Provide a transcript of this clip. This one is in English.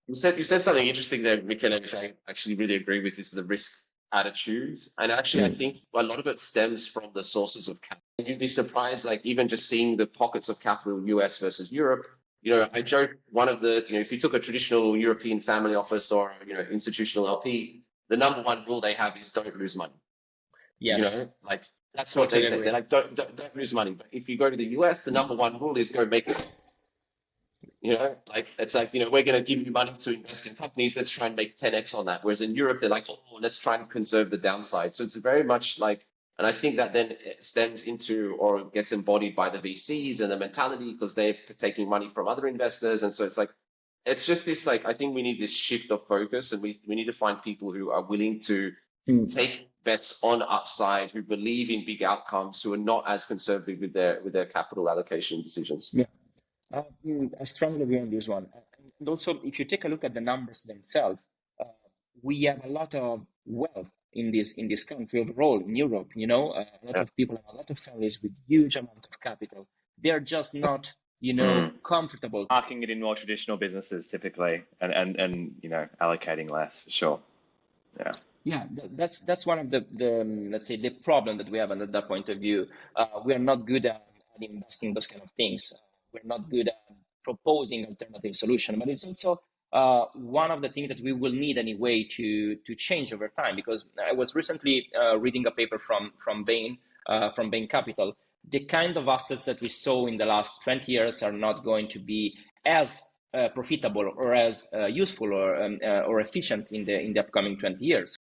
You said something interesting there, Michaela, which I actually really agree with, is the risk attitude. And actually, I Mm. think a lot of it stems from the sources of capital. You'd be surprised, like even just seeing the pockets of capital, US versus Europe. I joke one of the, if you took a traditional European family office or, institutional LP, the number one rule they have is don't lose money. Yes, Like that's what they totally say. They're agree. like, don't lose money. But if you go to the US, the number one rule is go make money. Like it's like, we're going to give you money to invest in companies. Let's try and make 10x on that. Whereas in Europe, they're like, oh, let's try and conserve the downside. So it's very much like, and I think that then it stems into or gets embodied by the VCs and the mentality because they're taking money from other investors. And so it's like, it's just this like, I think we need this shift of focus and we need to find people who are willing to Mm. take bets on upside, who believe in big outcomes, who are not as conservative with their capital allocation decisions. Yeah. I strongly agree on this one. And also, if you take a look at the numbers themselves, uh, we have a lot of wealth in this country overall in Europe. A lot Yeah. of people have a lot of families with huge amount of capital. They're just not, Mm. comfortable. Parking it in more traditional businesses typically, and allocating less for sure. Yeah. Yeah, that's one of the let's say the problem that we have under that point of view. We are not good at investing those kind of things. We're not good at proposing alternative solution, but it's also one of the things that we will need anyway to change over time. Because I was recently reading a paper from Bain Capital. The kind of assets that we saw in the last 20 years are not going to be as profitable or as useful or efficient in the upcoming 20 years.